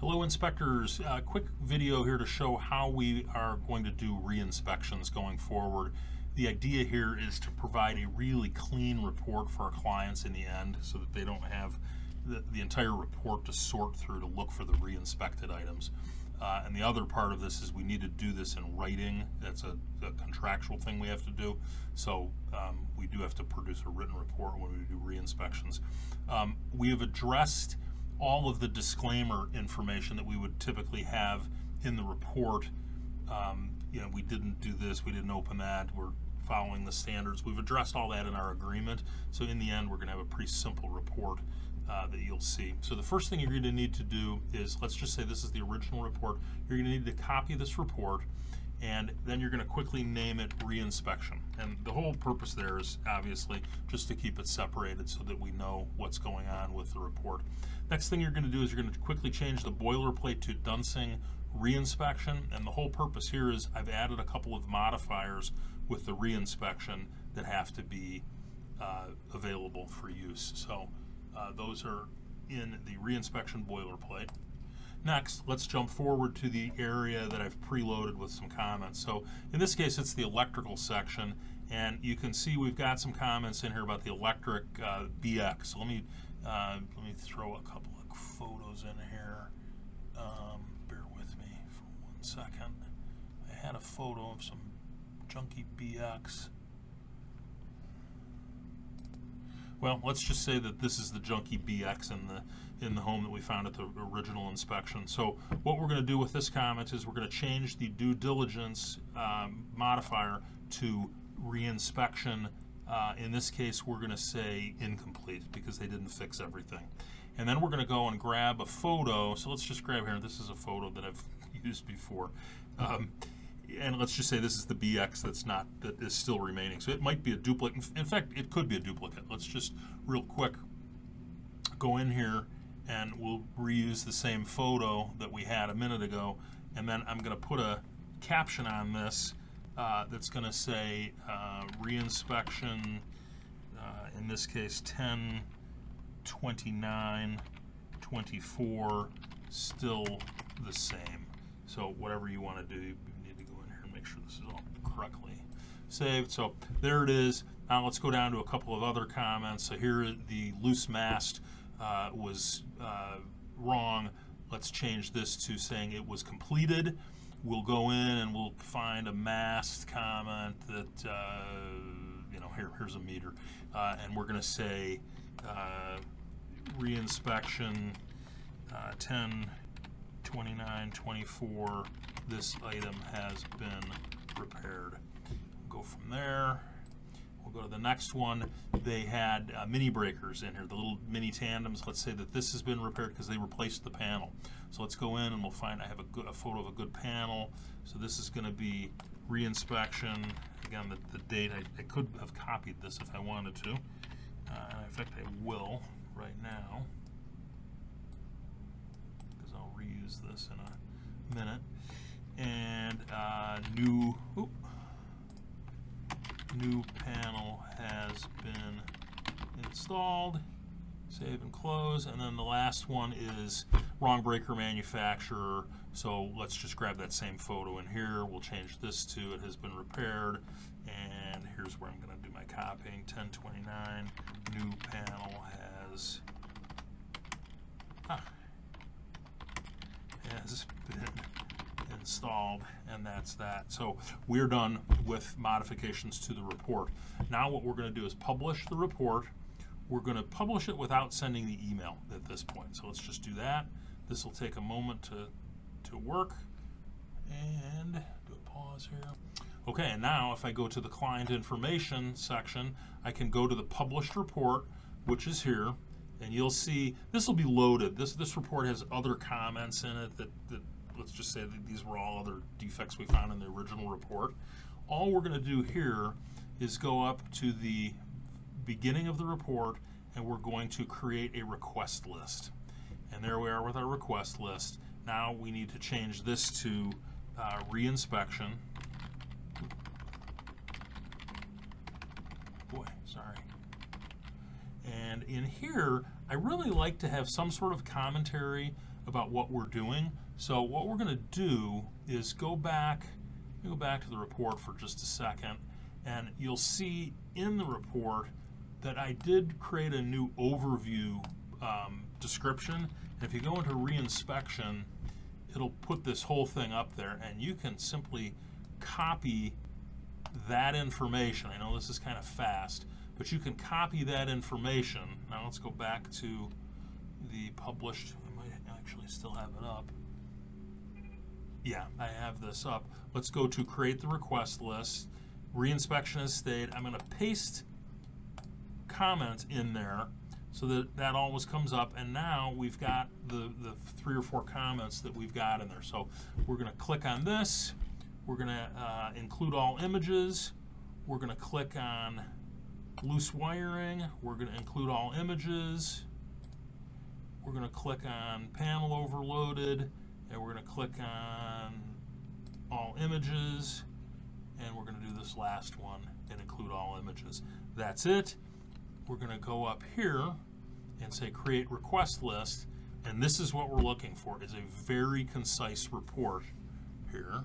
Hello inspectors, quick video here to show how we are going to do re-inspections going forward. The idea here is to provide a really clean report for our clients in the end so that they don't have the entire report to sort through to look for the re-inspected items. And the other part of this is we need to do this in writing. That's a contractual thing we have to do. So we do have to produce a written report when we do re-inspections. We have addressed all of the disclaimer information that we would typically have in the report. We didn't do this, we didn't open that, we're following the standards. We've addressed all that in our agreement. So in the end, we're going to have a pretty simple report that you'll see. So the first thing you're going to need to do is, let's just say this is the original report. You're going to need to copy this report, and then you're going to quickly name it re-inspection. And the whole purpose there is obviously just to keep it separated so that we know what's going on with the report. Next thing you're going to do is you're going to quickly change the boilerplate to Dunsing re-inspection, and the whole purpose here is I've added a couple of modifiers with the re-inspection that have to be available for use. So those are in the re-inspection boilerplate. Next, let's jump forward to the area that I've preloaded with some comments. So in this case, it's the electrical section, and you can see we've got some comments in here about the electric BX. So let me throw a couple of photos in here. Bear with me for 1 second. I had a photo of some junky BX. Well, let's just say that this is the junky BX in the home that we found at the original inspection. So what we're going to do with this comment is we're going to change the due diligence modifier to reinspection. In this case, we're going to say incomplete because they didn't fix everything. And then we're going to go and grab a photo. So let's just grab here. This is a photo that I've used before. And let's just say this is the BX that is still remaining. So it might be a duplicate. In fact, it could be a duplicate. Let's just real quick go in here and we'll reuse the same photo that we had a minute ago. And then I'm going to put a caption on this that's going to say reinspection, in this case 10/29/24, still the same. So whatever you want to do, you need to go in here and make sure this is all correctly saved. So there it is. Now let's go down to a couple of other comments. So here the loose mast was wrong. Let's change this to saying it was completed. We'll go in and we'll find a mast comment that, here's a meter. And we're going to say reinspection 10/29/24, this item has been repaired. We'll go from there. We'll go to the next one. They had mini breakers in here, the little mini tandems. Let's say that this has been repaired because they replaced the panel. So let's go in and we'll find I have a photo of a good panel. So this is going to be reinspection. Again, the date, I could have copied this if I wanted to. In fact, I will right now, because I'll reuse this in a minute. And new panel has been installed. Save and close. And then the last one is wrong breaker manufacturer. So let's just grab that same photo in here. We'll change this to it has been repaired. And here's where I'm going to do my copying. 10/29, new panel has been installed, and that's that. So we're done with modifications to the report. Now what we're going to do is publish the report. We're going to publish it without sending the email at this point. So let's just do that. This will take a moment to work. And do a pause here. Okay, and now if I go to the client information section, I can go to the published report, which is here, and you'll see this will be loaded. This report has other comments in it that let's just say that these were all other defects we found in the original report. All we're going to do here is go up to the beginning of the report, and we're going to create a request list. And there we are with our request list. Now we need to change this to reinspection. Boy, sorry. And in here, I really like to have some sort of commentary about what we're doing. So what we're going to do is go back to the report for just a second, and you'll see in the report that I did create a new overview description. And if you go into reinspection, it'll put this whole thing up there, and you can simply copy that information. I know this is kind of fast, but you can copy that information. Now let's go back to the published. I might actually still have it up. Yeah, I have this up. Let's go to create the request list. Reinspection has stayed. I'm going to paste comment in there so that always comes up, and now we've got the 3 or 4 comments that we've got in there. So we're going to click on this. We're going to include all images. We're going to click on loose wiring. We're going to include all images. We're going to click on panel overloaded, and we're going to click on all images, and we're going to do this last one and include all images. That's it. We're going to go up here and say create request list, and this is what we're looking for, is a very concise report here.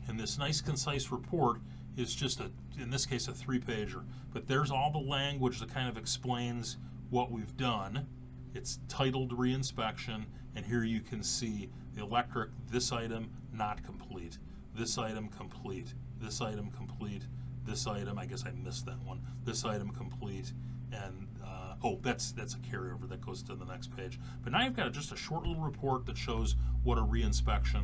And this nice concise report is just in this case, a 3-pager, but there's all the language that kind of explains what we've done. It's titled reinspection, and here you can see the electric, this item not complete, this item complete, this item complete, this item, I guess I missed that one, this item complete, and oh, that's a carryover that goes to the next page. But now you've got just a short little report that shows what a reinspection,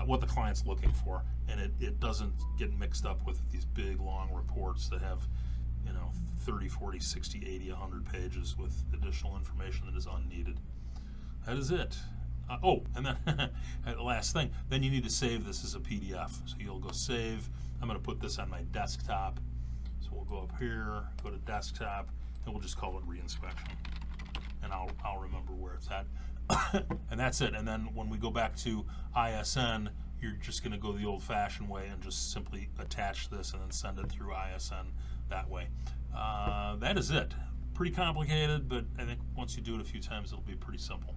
what the client's looking for, and it doesn't get mixed up with these big long reports that have 30, 40, 60, 80, 100 pages with additional information that is unneeded. That is it. Oh, and then the last thing, then you need to save this as a PDF. So you'll go save. I'm going to put this on my desktop. So we'll go up here, go to desktop, and we'll just call it reinspection. And I'll remember where it's at. And that's it. And then when we go back to ISN, you're just going to go the old-fashioned way and just simply attach this and then send it through ISN that way. That is it. Pretty complicated, but I think once you do it a few times, it'll be pretty simple.